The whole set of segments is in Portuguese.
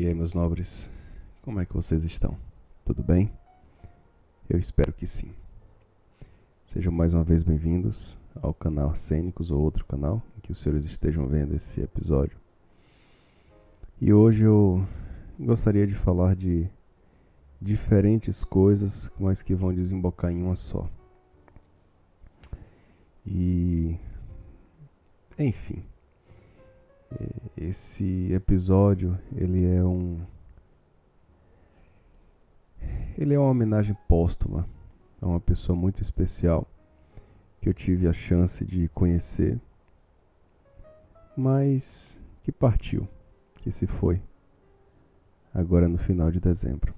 E aí, meus nobres, como é que vocês estão? Tudo bem? Eu espero que sim. Sejam mais uma vez bem-vindos ao canal Arcênicos, ou outro canal em que os senhores estejam vendo esse episódio. E hoje eu gostaria de falar de diferentes coisas, mas que vão desembocar em uma só. E, enfim, esse episódio, ele é uma homenagem póstuma a uma pessoa muito especial que eu tive a chance de conhecer, mas que partiu, que se foi, agora no final de dezembro,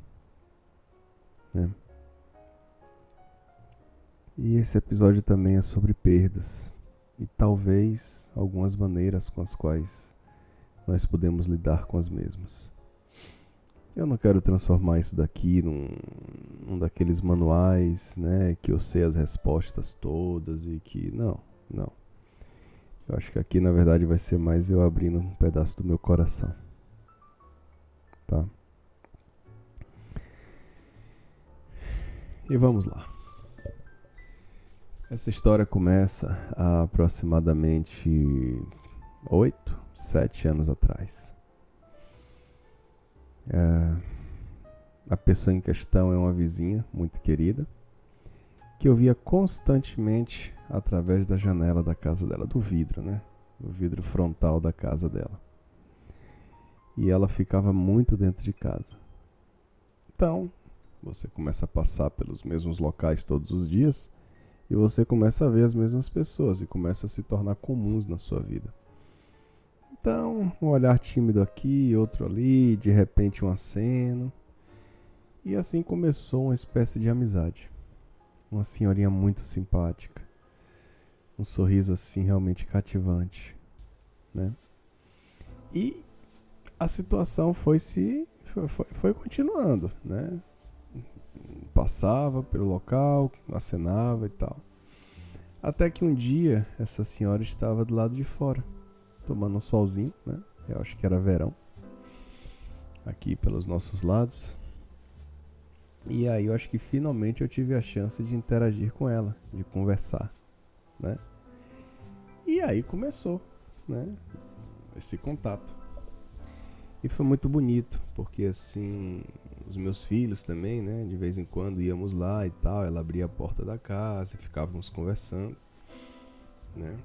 né? E esse episódio também é sobre perdas e talvez algumas maneiras com as quais nós podemos lidar com as mesmas. Eu não quero transformar isso daqui num daqueles manuais, né, que eu sei as respostas todas e que... Não. Eu acho que aqui, na verdade, vai ser mais eu abrindo um pedaço do meu coração. Tá? E vamos lá. Essa história começa há aproximadamente 7 anos atrás. A pessoa em questão é uma vizinha muito querida, que eu via constantemente através da janela da casa dela, do vidro, né? O vidro frontal da casa dela. E ela ficava muito dentro de casa. Então, você começa a passar pelos mesmos locais todos os dias e você começa a ver as mesmas pessoas e começa a se tornar comuns na sua vida. Então, um olhar tímido aqui, outro ali, de repente um aceno. E assim começou uma espécie de amizade. Uma senhorinha muito simpática. Um sorriso assim realmente cativante, né? E a situação foi continuando, né? Passava pelo local, acenava e tal. Até que um dia essa senhora estava do lado de fora, tomando um solzinho, né? Eu acho que era verão, aqui pelos nossos lados. E aí eu acho que finalmente eu tive a chance de interagir com ela, de conversar, né? E aí começou, né, esse contato. E foi muito bonito, porque assim, os meus filhos também, né, de vez em quando íamos lá e tal, ela abria a porta da casa e ficávamos conversando, né?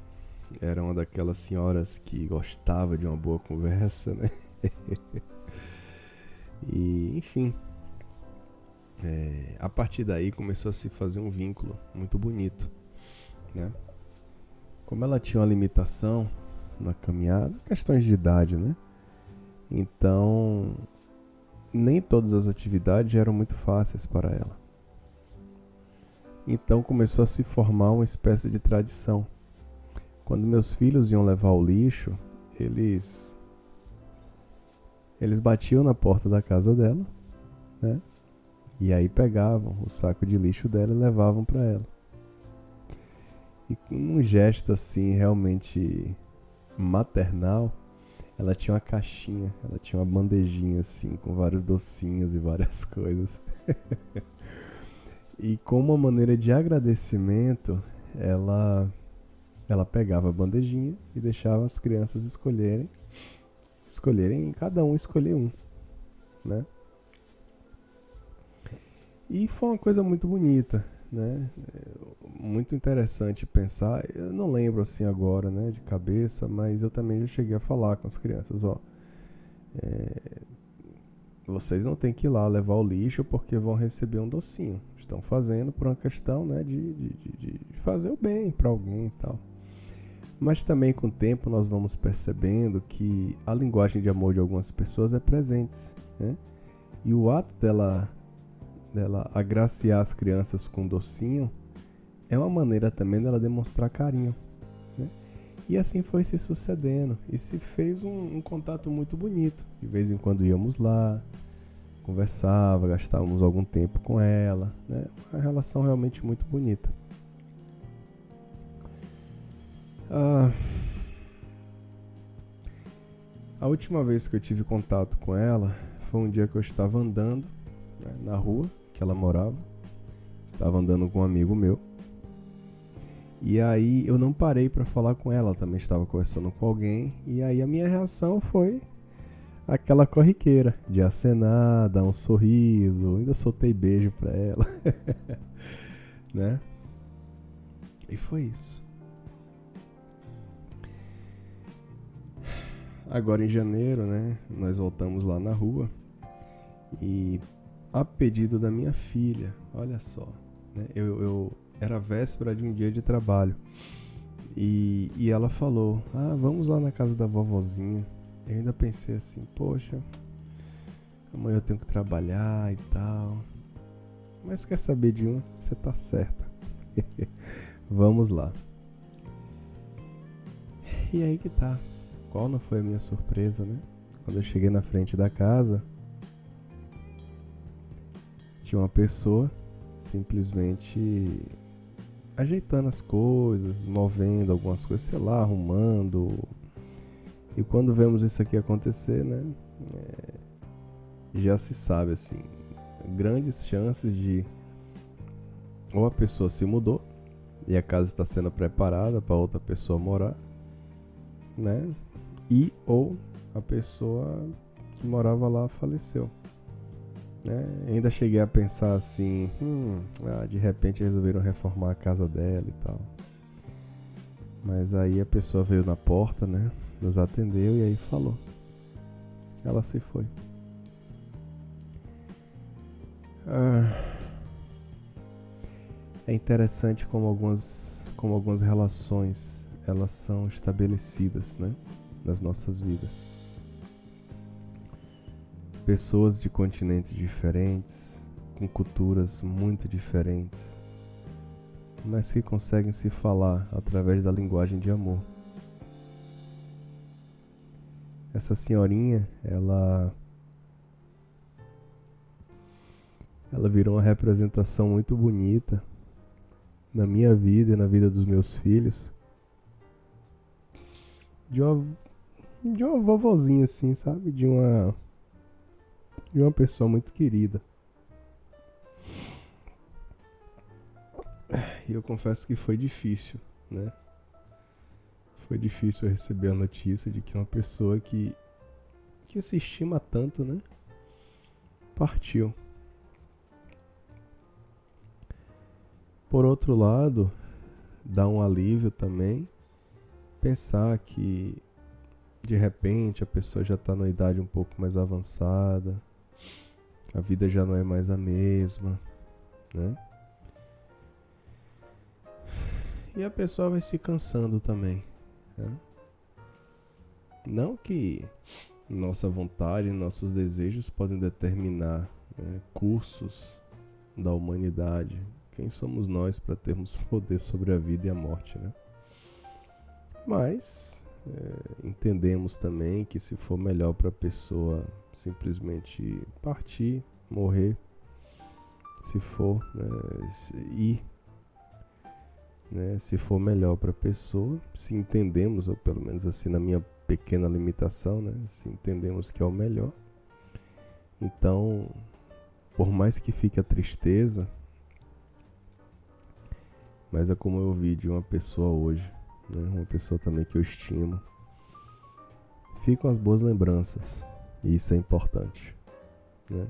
Era uma daquelas senhoras que gostava de uma boa conversa, né? E, enfim, a partir daí começou a se fazer um vínculo muito bonito, né? Como ela tinha uma limitação na caminhada, questões de idade, né? Então, nem todas as atividades eram muito fáceis para ela. Então começou a se formar uma espécie de tradição. Quando meus filhos iam levar o lixo, eles batiam na porta da casa dela, né? E aí pegavam o saco de lixo dela e levavam para ela. E com um gesto assim realmente maternal, ela tinha uma caixinha, ela tinha uma bandejinha assim com vários docinhos e várias coisas. E com uma maneira de agradecimento, ela pegava a bandejinha e deixava as crianças escolherem, cada um escolher um, né? E foi uma coisa muito bonita, né? Muito interessante pensar. Eu não lembro assim agora, né, de cabeça, mas eu também já cheguei a falar com as crianças, vocês não têm que ir lá levar o lixo porque vão receber um docinho. Estão fazendo por uma questão, né, de fazer o bem para alguém e tal. Mas também com o tempo nós vamos percebendo que a linguagem de amor de algumas pessoas é presente, né? E o ato dela agraciar as crianças com docinho é uma maneira também dela demonstrar carinho, né? E assim foi se sucedendo e se fez um contato muito bonito. De vez em quando íamos lá, conversava, gastávamos algum tempo com ela, né? Uma relação realmente muito bonita. A última vez que eu tive contato com ela foi um dia que eu estava andando, né, na rua que ela morava. Estava andando com um amigo meu. E aí eu não parei para falar com ela, também estava conversando com alguém. E aí a minha reação foi aquela corriqueira de acenar, dar um sorriso, ainda soltei beijo pra ela, né? E foi isso. Agora em janeiro, né, nós voltamos lá na rua e a pedido da minha filha, olha só, né, eu era véspera de um dia de trabalho e ela falou, vamos lá na casa da vovozinha. Eu ainda pensei assim, poxa, amanhã eu tenho que trabalhar e tal, mas quer saber de uma? Você tá certa. Vamos lá. E aí que tá. Qual não foi a minha surpresa, né? Quando eu cheguei na frente da casa, tinha uma pessoa simplesmente ajeitando as coisas, movendo algumas coisas, sei lá, arrumando. E quando vemos isso aqui acontecer, né? Já se sabe, assim, grandes chances de ou a pessoa se mudou e a casa está sendo preparada para outra pessoa morar, né? E ou a pessoa que morava lá faleceu, né? Ainda cheguei a pensar assim, de repente resolveram reformar a casa dela e tal. Mas aí a pessoa veio na porta, né? Nos atendeu e aí falou. Ela se foi. É interessante como algumas relações elas são estabelecidas, né, nas nossas vidas. Pessoas de continentes diferentes, com culturas muito diferentes, mas que conseguem se falar através da linguagem de amor. Essa senhorinha, ela virou uma representação muito bonita na minha vida e na vida dos meus filhos. De uma vovozinha assim, sabe? De uma pessoa muito querida. E eu confesso que foi difícil, né? Foi difícil receber a notícia de que uma pessoa que se estima tanto, né? Partiu. Por outro lado, dá um alívio também pensar que de repente a pessoa já está numa idade um pouco mais avançada, a vida já não é mais a mesma, né? E a pessoa vai se cansando também, né? Não que nossa vontade e nossos desejos podem determinar, né, cursos da humanidade. Quem somos nós para termos poder sobre a vida e a morte, né? Mas entendemos também que se for melhor para a pessoa simplesmente partir, morrer, se for, ir, né, se for melhor para a pessoa, se entendemos, ou pelo menos assim na minha pequena limitação, né, se entendemos que é o melhor, então, por mais que fique a tristeza, mas é como eu ouvi de uma pessoa hoje, né, uma pessoa também que eu estimo, ficam as boas lembranças, e isso é importante, né?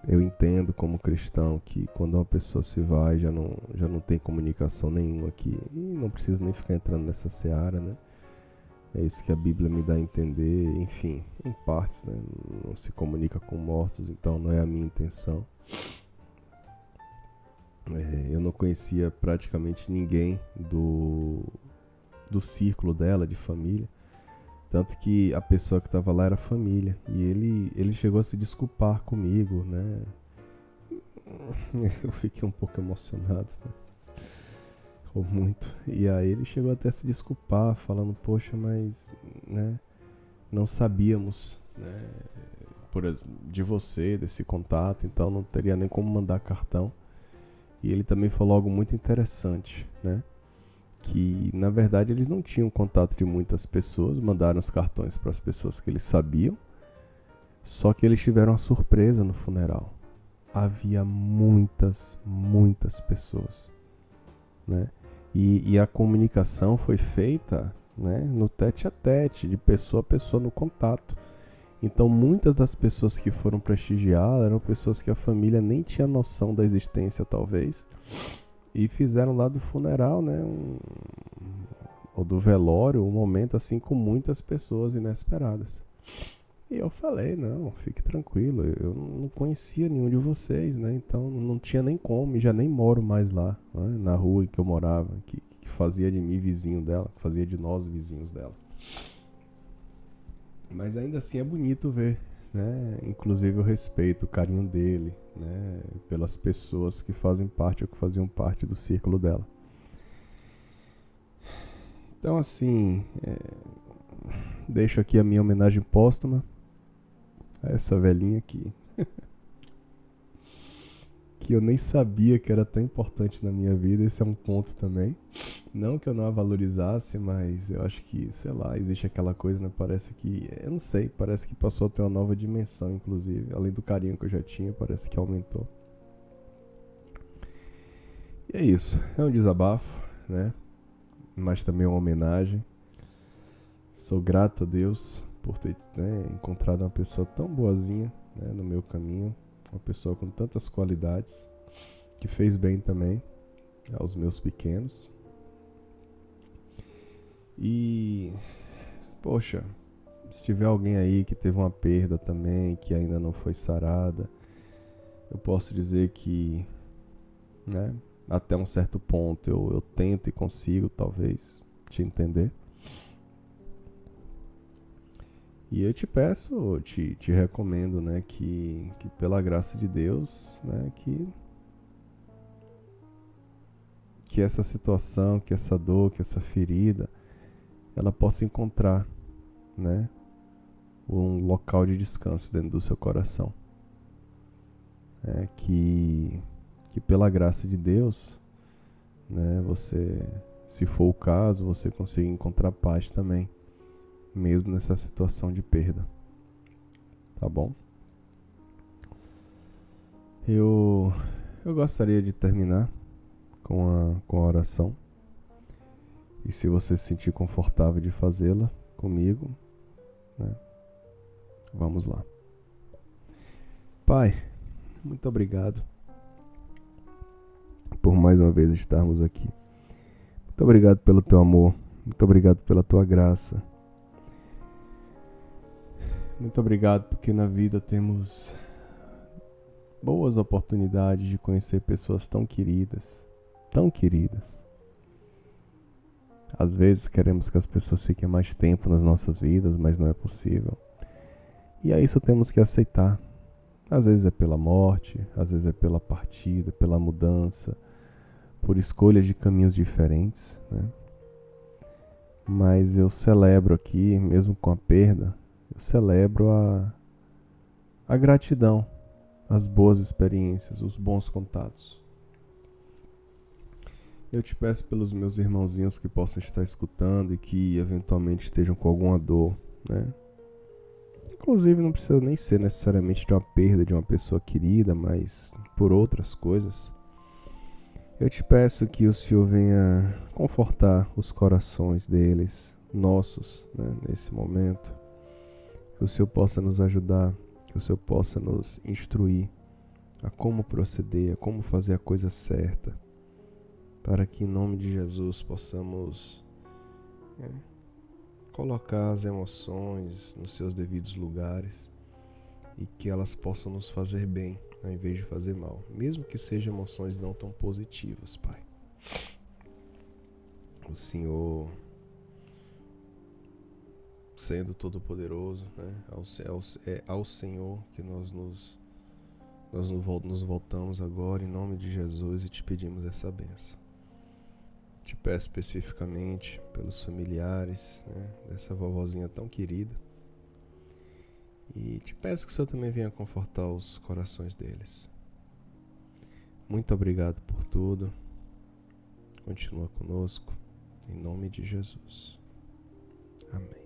Eu entendo como cristão que quando uma pessoa se vai já não tem comunicação nenhuma aqui, e não preciso nem ficar entrando nessa seara, né? É isso que a Bíblia me dá a entender, enfim, em partes, né? Não se comunica com mortos, então não é a minha intenção. Eu não conhecia praticamente ninguém do círculo dela, de família. Tanto que a pessoa que estava lá era família. E ele chegou a se desculpar comigo, né? Eu fiquei um pouco emocionado, né? Ou muito. E aí ele chegou até a se desculpar, falando, poxa, mas, né, não sabíamos, né, de você, desse contato, então não teria nem como mandar cartão. E ele também falou algo muito interessante, né? que na verdade eles não tinham contato de muitas pessoas, mandaram os cartões para as pessoas que eles sabiam, só que eles tiveram uma surpresa no funeral. Havia muitas pessoas, né? E a comunicação foi feita, né, no tete a tete, de pessoa a pessoa, no contato. Então muitas das pessoas que foram prestigiadas eram pessoas que a família nem tinha noção da existência, talvez, e fizeram lá do funeral, né, ou do velório, um momento assim com muitas pessoas inesperadas. E eu falei, não, fique tranquilo, eu não conhecia nenhum de vocês, né? Então não tinha nem como, já nem moro mais lá, né? Na rua em que eu morava, que fazia de mim vizinho dela, que fazia de nós vizinhos dela. Mas ainda assim é bonito ver, né? Inclusive o respeito, o carinho dele, né? Pelas pessoas que fazem parte ou que faziam parte do círculo dela. Então assim, deixo aqui a minha homenagem póstuma a essa velhinha aqui, que eu nem sabia que era tão importante na minha vida. Esse é um ponto também. Não que eu não a valorizasse, mas eu acho que, sei lá, existe aquela coisa, né? Parece que, eu não sei, parece que passou a ter uma nova dimensão, inclusive. Além do carinho que eu já tinha, parece que aumentou. E é isso, é um desabafo, né? Mas também uma homenagem. Sou grato a Deus por ter, né, encontrado uma pessoa tão boazinha, né, no meu caminho, uma pessoa com tantas qualidades, que fez bem também aos meus pequenos. E, poxa, se tiver alguém aí que teve uma perda também, que ainda não foi sarada, eu posso dizer que, né, até um certo ponto eu tento e consigo, talvez, te entender. E eu te peço, te recomendo, né, que pela graça de Deus, né, que essa situação, que essa dor, que essa ferida, ela possa encontrar, né, um local de descanso dentro do seu coração. Que pela graça de Deus, né, você, se for o caso, você consiga encontrar paz também, mesmo nessa situação de perda. Tá bom? Eu gostaria de terminar com a oração. E se você se sentir confortável de fazê-la comigo, né, vamos lá. Pai, muito obrigado por mais uma vez estarmos aqui. Muito obrigado pelo teu amor. Muito obrigado pela tua graça. Muito obrigado porque na vida temos boas oportunidades de conhecer pessoas tão queridas. Tão queridas. Às vezes queremos que as pessoas fiquem mais tempo nas nossas vidas, mas não é possível. E a isso temos que aceitar. Às vezes é pela morte, às vezes é pela partida, pela mudança, por escolhas de caminhos diferentes, né? Mas eu celebro aqui, mesmo com a perda, eu celebro a gratidão, as boas experiências, os bons contatos. Eu te peço pelos meus irmãozinhos que possam estar escutando e que eventualmente estejam com alguma dor, né? Inclusive não precisa nem ser necessariamente de uma perda de uma pessoa querida, mas por outras coisas. Eu te peço que o Senhor venha confortar os corações deles, nossos, né, nesse momento. Que o Senhor possa nos ajudar, que o Senhor possa nos instruir a como proceder, a como fazer a coisa certa, para que em nome de Jesus possamos colocar as emoções nos seus devidos lugares e que elas possam nos fazer bem ao invés de fazer mal, mesmo que sejam emoções não tão positivas, Pai. O Senhor, sendo todo-poderoso, né? É ao Senhor que nós nos voltamos agora em nome de Jesus e te pedimos essa bênção. Te peço especificamente pelos familiares, né, dessa vovozinha tão querida. E te peço que o Senhor também venha confortar os corações deles. Muito obrigado por tudo. Continua conosco. Em nome de Jesus. Amém.